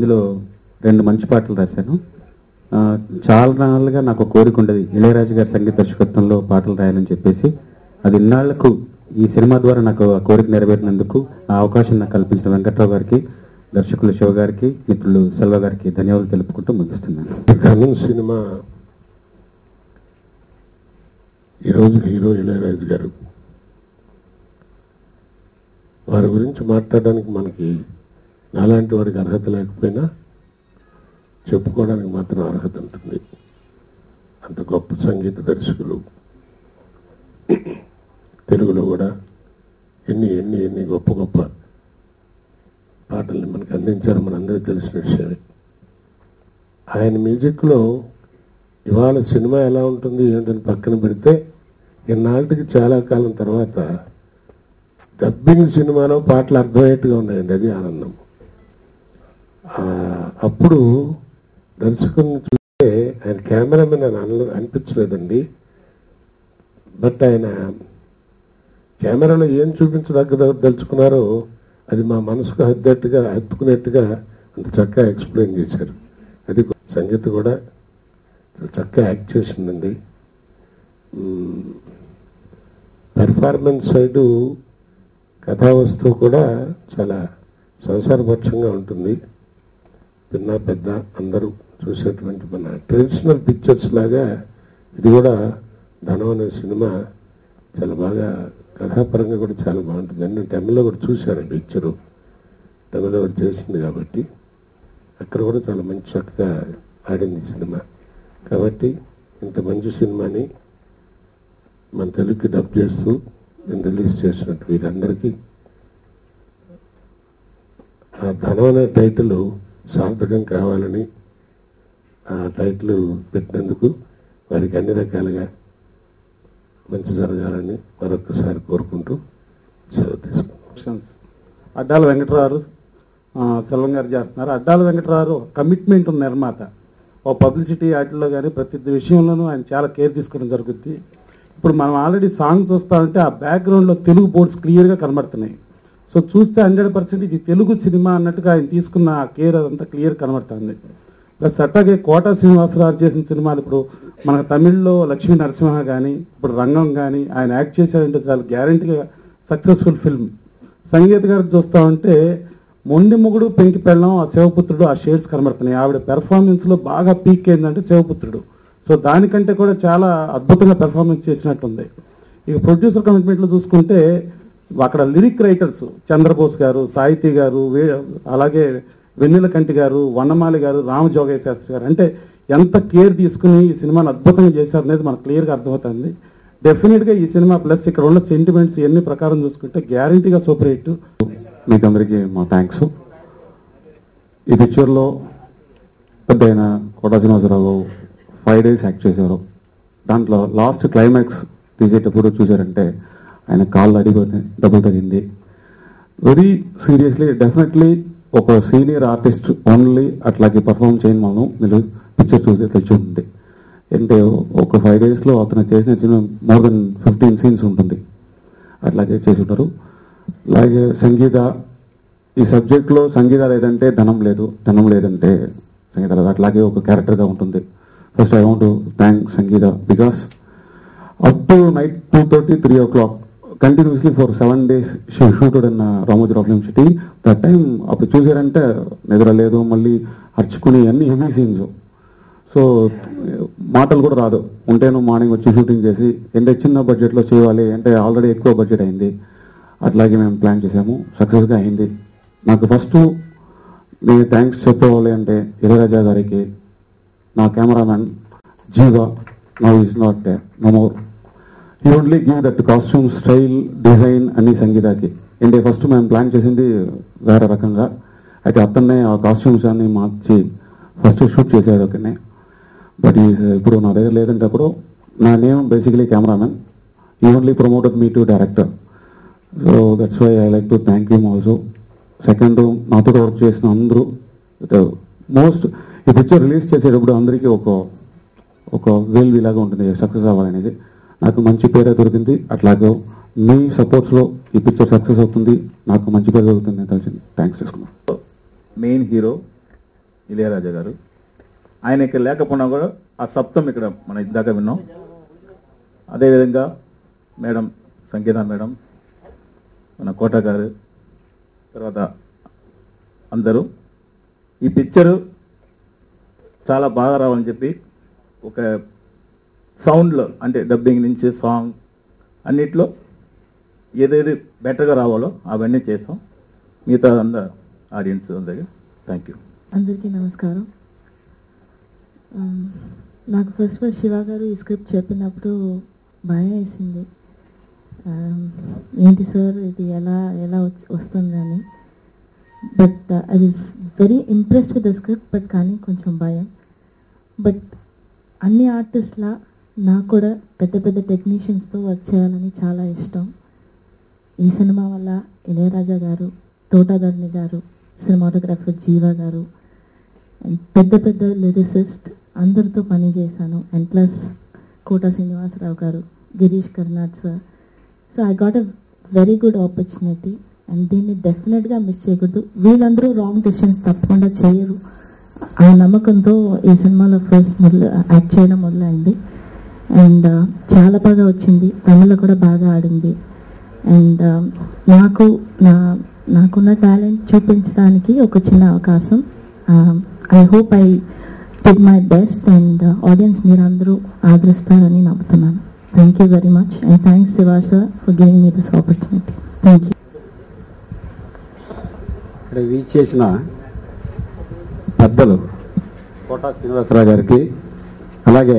ఇందులో 2 మంచి పాటలు రాశాను. చాలా నాళ్ళుగా నాకు కోరిక ఉండేది ఇళయరాజు గారి సంగీత దర్శకత్వంలో పాటలు రాయాలని చెప్పేసి. అది ఇన్నాళ్లకు ఈ సినిమా ద్వారా నాకు ఆ కోరిక నెరవేరినందుకు ఆ అవకాశం నాకు కల్పించిన వెంకట్రావు గారికి, దర్శకులు శివ గారికి, మిత్రులు సెల్వ గారికి ధన్యవాదాలు తెలుపుకుంటూ ముగిస్తున్నాను. ధనం సినిమా ఈరోజు హీరో ఇళయరాజు గారు. వారి గురించి మాట్లాడడానికి మనకి నాలాంటి వారికి అర్హత లేకపోయినా చెప్పుకోవడానికి మాత్రం అర్హత ఉంటుంది. అంత గొప్ప సంగీత దర్శకులు. తెలుగులో కూడా ఎన్ని ఎన్ని ఎన్ని గొప్ప గొప్ప పాటల్ని మనకు అందించారు, మనందరికీ తెలిసిన విషయమే. ఆయన మ్యూజిక్లో ఇవాళ సినిమా ఎలా ఉంటుంది ఏంటని పక్కన పెడితే ఇన్నాటికి చాలా కాలం తర్వాత డబ్బింగ్ సినిమాలో పాటలు అర్థమయ్యేట్టుగా ఉన్నాయండి. అది ఆనందం. అప్పుడు దర్శకుని చూస్తే ఆయన కెమెరామెన్ అని అనిపించలేదండి. బట్ ఆయన కెమెరాలో ఏం చూపించదలుచుకున్నారో అది మా మనసుకు హత్తుకునేట్టుగా అంత చక్కగా ఎక్స్ప్లెయిన్ చేశారు. అది సంగీత కూడా చాలా చక్కగా యాక్ట్ చేసిందండి. పెర్ఫార్మెన్స్ సైడు కథావస్తువు కూడా చాలా సంసారపక్షంగా ఉంటుంది. పిన్న పెద్ద అందరూ చూసేటువంటి మన ట్రెడిషనల్ పిక్చర్స్ లాగా ఇది కూడా ధనం అనే సినిమా చాలా బాగా కథాపరంగా కూడా చాలా బాగుంటుంది. నేను తమిళలో కూడా చూశాను పిక్చరు, తమిళలో కూడా చేసింది కాబట్టి అక్కడ కూడా చాలా మంచి చక్కగా ఆడింది సినిమా. కాబట్టి ఇంత మంచి సినిమాని మన తెలుగుకి డబ్ చేస్తూ నేను రిలీజ్ చేసినట్టు వీరందరికీ ఆ ధనం అనే టైటిల్ సార్థకం కావాలని ఆ టైటిల్ పెట్టినందుకు వారికి అన్ని రకాలుగా మంచి జరగాలని మరొకసారి కోరుకుంటూ సెలవు తీసుకున్నాం. అడ్డాల వెంకటరావు సెల్వం గారు చేస్తున్నారు. అడ్డాల వెంకటరావు కమిట్మెంట్ ఉన్న నిర్మాత. ఓ పబ్లిసిటీ వాటిల్లో కానీ ప్రతి విషయంలోనూ ఆయన చాలా కేర్ తీసుకోవడం జరుగుద్ది. ఇప్పుడు మనం ఆల్రెడీ సాంగ్ చూస్తామంటే ఆ బ్యాక్గ్రౌండ్లో తెలుగు బోర్డ్స్ క్లియర్గా కనబడుతున్నాయి. సో చూస్తే 100% ఇది తెలుగు సినిమా అన్నట్టుగా ఆయన తీసుకున్న ఆ కేర్ అదంతా క్లియర్ కనబడుతుంది. ప్లస్ అట్లాగే కోటా శ్రీనివాసరావు చేసిన సినిమాలు ఇప్పుడు మనకు తమిళ్లో లక్ష్మీ నరసింహ కానీ ఇప్పుడు రంగం కానీ ఆయన యాక్ట్ చేశారంటే చాలా గ్యారంటీగా సక్సెస్ఫుల్ ఫిల్మ్. సంగీత గారు చూస్తామంటే మొండి మొగుడు పెంకి పెళ్ళం, ఆ శివపుత్రుడు, ఆ షేడ్స్ కనబడుతున్నాయి. ఆవిడ పెర్ఫార్మెన్స్లో బాగా పీక్ ఏంటంటే శివపుత్రుడు. సో దానికంటే కూడా చాలా అద్భుతంగా పెర్ఫార్మెన్స్ చేసినట్టుంది. ఇక ప్రొడ్యూసర్ కమిట్మెంట్లో చూసుకుంటే అక్కడ లిరిక్ రైటర్స్ చంద్రబోస్ గారు, సాహితీ గారు, అలాగే వెన్నెలకంటి గారు, వన్నమాలి గారు, రామజోగయ్య శాస్త్రి గారు అంటే ఎంత కేర్ తీసుకుని ఈ సినిమాని అద్భుతంగా చేశారు అనేది మనకు క్లియర్గా అర్థమవుతుంది. డెఫినెట్గా ఈ సినిమా ప్లస్ ఇక్కడ ఉన్న సెంటిమెంట్స్ ఎన్ని ప్రకారం చూసుకుంటే గ్యారంటీగా సూపర్ హిట్. మీకు అందరికీ మా థ్యాంక్స్. ఈ పిక్చర్లో పెద్ద అయిన కోటా శ్రీనివాసరావు 5 days యాక్ట్ చేశారు. దాంట్లో లాస్ట్ క్లైమాక్స్ తీసేటప్పుడు చూసారంటే ఆయన కాళ్ళు అడిగిపోతే దెబ్బలు తగింది. వెరీ సీరియస్లీ డెఫినెట్లీ ఒక సీనియర్ ఆర్టిస్ట్ ఓన్లీ అట్లాగే పర్ఫామ్ చేయని మనం మీరు పిక్చర్ చూసి తెలిసి ఉంటుంది. అంటే ఒక 5 daysలో అతను చేసిన సినిమా మోర్ దెన్ 15 scenes ఉంటుంది. అట్లాగే చేసి ఉంటారు. అలాగే సంగీత ఈ సబ్జెక్ట్లో సంగీత లేదంటే ధనం లేదు, ధనం లేదంటే సంగీత లేదు. అట్లాగే ఒక క్యారెక్టర్గా ఉంటుంది. First I want to thank Sangeetha because up to night 2:30, 3 o'clock continuously for 7 days she shooted in Ramoji Rao film city. That time అప్పుడు చూసారంటే నిద్ర లేదు, మళ్ళీ అర్చుకుని అన్ని హెవీ సీన్స్. సో మాటలు కూడా రాదు. ఉంటేను మార్నింగ్ వచ్చి షూటింగ్ చేసి అంటే చిన్న బడ్జెట్లో చేయాలి అంటే ఆల్రెడీ ఎక్కువ బడ్జెట్ అయింది. అట్లాగే మేము ప్లాన్ చేసాము, సక్సెస్గా అయింది. నాకు ఫస్ట్ నేను థ్యాంక్స్ చెప్పుకోవాలి అంటే ఇళయరాజా గారికి, నా cameraman Jeeva now is not no more. He only give that costume style design అన్ని సంగీతాకి. అంటే ఫస్ట్ మేము ప్లాన్ చేసింది వేరే రకంగా, అయితే అతన్నే ఆ కాస్ట్యూమ్స్ అన్ని మార్చి ఫస్ట్ షూట్ చేశాడు ఒకనే. బట్ ఈజ్ ఇప్పుడు నా దగ్గర లేదంటే అప్పుడు నా name basically cameraman. He only promoted me to director. So that's why I like to thank him also. Second, నాతో వర్క్ చేసిన అందరూ మోస్ట్ ఈ పిక్చర్ రిలీజ్ చేసేటప్పుడు అందరికీ ఒక వేల్విలాగా ఉంటుంది సక్సెస్ అవ్వాలనేది. నాకు మంచి పేరే దొరికింది. అట్లాగే మీ సపోర్ట్స్లో ఈ పిక్చర్ సక్సెస్ అవుతుంది, నాకు మంచి పేరు దొరుకుతుంది తెలిసింది. థ్యాంక్స్ చేసుకున్నాను. మెయిన్ హీరో ఇళయరాజా గారు. ఆయన ఇక్కడ లేకపోయినా కూడా ఆ సప్తం ఇక్కడ మనం ఇందాక విన్నాం. అదేవిధంగా మేడం సంగీత మేడం, మన కోట గారు, తర్వాత అందరూ ఈ పిక్చరు చాలా బాగా రావాలని చెప్పి ఒక సౌండ్లో అంటే డబ్బింగ్ నుంచి సాంగ్ అన్నిట్లో ఏదేది బెటర్గా రావాలో అవన్నీ చేస్తాం. మిగతా అందరూ ఆడియన్స్ దగ్గర థ్యాంక్ యూ. అందరికీ నమస్కారం. నాకు ఫస్ట్ శివ గారు ఈ స్క్రిప్ట్ చెప్పినప్పుడు భయం వేసింది. ఏంటి సార్ ఇది ఎలా ఎలా వస్తుందని. But I was very impressed with the script. But కానీ కొంచెం భయం. బట్ అన్ని ఆర్టిస్ట్లా నాకు కూడా పెద్ద పెద్ద టెక్నీషియన్స్తో వర్క్ చేయాలని చాలా ఇష్టం. ఈ సినిమా వల్ల ఇళయరాజా గారు, తోటాధర్ని గారు, సినిమాటోగ్రాఫర్ జీవ గారు అండ్ పెద్ద పెద్ద లిరిసిస్ట్ అందరితో పని చేశాను. అండ్ ప్లస్ కోట శ్రీనివాసరావు గారు, Girish Karnad sir. So I got a very good opportunity and దీన్ని డెఫినెట్గా మిస్ చేయకూడదు. వీళ్ళందరూ రాంగ్ డెసిషన్స్ తప్పకుండా చేయరు. ఆ నమ్మకంతో ఈ సినిమాలో ఫస్ట్ యాక్ట్ చేయడం మొదలైంది. అండ్ చాలా బాగా వచ్చింది. తమిళ్లో కూడా బాగా ఆడింది. అండ్ నాకున్న టాలెంట్ చూపించడానికి ఒక చిన్న అవకాశం. I hope I did my best and audience మీరందరూ ఆదరిస్తారని నమ్ముతున్నాను. Thank you very much and thanks Shiva sir for giving me this opportunity. Thank you. ఇక్కడ వీచ్ చేసిన పెద్దలు కోట శ్రీనివాసరావు గారికి, అలాగే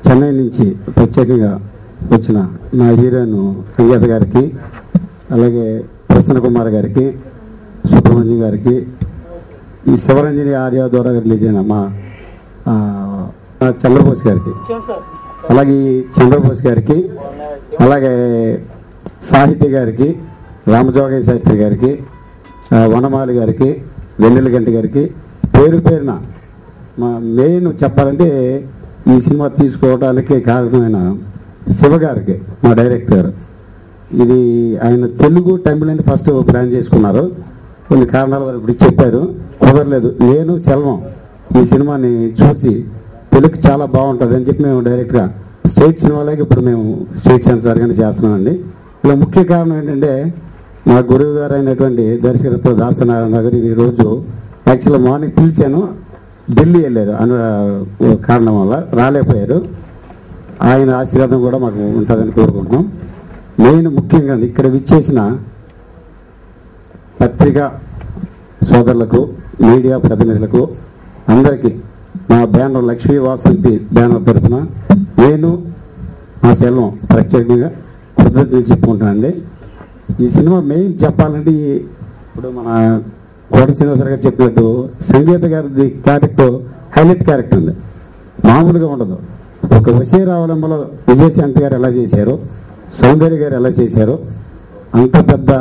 చెన్నై నుంచి ప్రత్యేకంగా వచ్చిన మా హీరోయిన్ సంగీత గారికి, అలాగే ప్రసన్న కుమార్ గారికి, సుబ్రహ్మణ్యం గారికి, ఈ శివరంజని ఆర్య ద్వారా రిలీజ్ అయిన మా చంద్రబోస్ గారికి, అలాగే చంద్రబోస్ గారికి, అలాగే సాహితీ గారికి, రామజోగయ్య శాస్త్రి గారికి, వనమాలి గారికి, వెన్నెల గంటి గారికి పేరు పేరున మా మెయిన్ చెప్పాలంటే ఈ సినిమా తీసుకోవడానికి కారణమైన శివ గారికి, మా డైరెక్టర్. ఇది ఆయన తెలుగు తమిళ అని ఫస్ట్ ప్లాన్ చేసుకున్నారు. కొన్ని కారణాల వరకు ఇప్పుడు చెప్పారు, కుదరలేదు. నేను సెల్వం ఈ సినిమాని చూసి తెలుగు చాలా బాగుంటుంది అని చెప్పి మేము డైరెక్ట్గా స్టేట్ సినిమాలకి ఇప్పుడు మేము స్టేట్ సెన్సార్గానే చేస్తున్నామండి. ఇలా ముఖ్య కారణం ఏంటంటే మా గురువు గారు అయినటువంటి దర్శకత్వ దాసనారాయణ గారు ఈరోజు యాక్చువల్గా మార్నింగ్ పిలిచాను, ఢిల్లీ వెళ్ళారు కారణం వల్ల రాలేకపోయారు. ఆయన ఆశీర్వాదం కూడా మాకు ఉంటుందని కోరుకుంటున్నాం. మెయిన్ ముఖ్యంగా ఇక్కడ విచ్చేసిన పత్రికా సోదరులకు, మీడియా ప్రతినిధులకు అందరికీ మా బ్యానర్ లక్ష్మీ వాసంతి బ్యానర్ తరఫున నేను మా సెల్వం ప్రత్యేకంగా కృతజ్ఞతలు చెప్పుకుంటానండి. ఈ సినిమా మెయిన్ చెప్పాలంటే ఇప్పుడు మన కోట శ్రీనివాసరావు గారు చెప్పినట్టు సంగీత గారి క్యారెక్టర్ హైలైట్ క్యారెక్టర్ ఉంది, మామూలుగా ఉండదు. ఒక వశీరావలంబలో విజయశాంతి గారు ఎలా చేశారో, సౌందర్య గారు ఎలా చేశారో అంత పెద్ద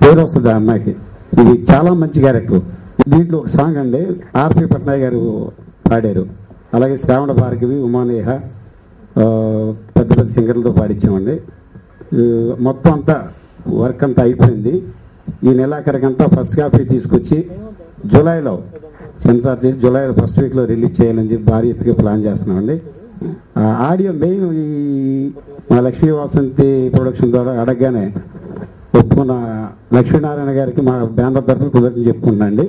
పేరు వస్తుంది ఆ అమ్మాయికి. ఇది చాలా మంచి క్యారెక్టర్. దీంట్లో ఒక సాంగ్ అండి ఆర్పి పట్నాయక్ గారు పాడారు, అలాగే శ్రావణ భార్గవి, ఉమానేహ పెద్ద పెద్ద సింగర్లతో పాడించామండి. మొత్తం అంతా వర్క్ అంతా అయిపోయింది. ఈ నెలాఖరికంతా ఫస్ట్ కాపీ తీసుకొచ్చి జూలైలో సెన్సార్ చేసి జూలైలో ఫస్ట్ వీక్లో రిలీజ్ చేయాలని చెప్పి భారీ ఎత్తుగా ప్లాన్ చేస్తున్నామండి. ఆడియో మెయిన్ ఈ మా లక్ష్మీ వాసంతి ప్రొడక్షన్ ద్వారా అడగగానే ఒప్పుకున్న లక్ష్మీనారాయణ గారికి మా బ్యానర్ తరఫున కృతజ్ఞతలు చెప్పుకున్నాండి.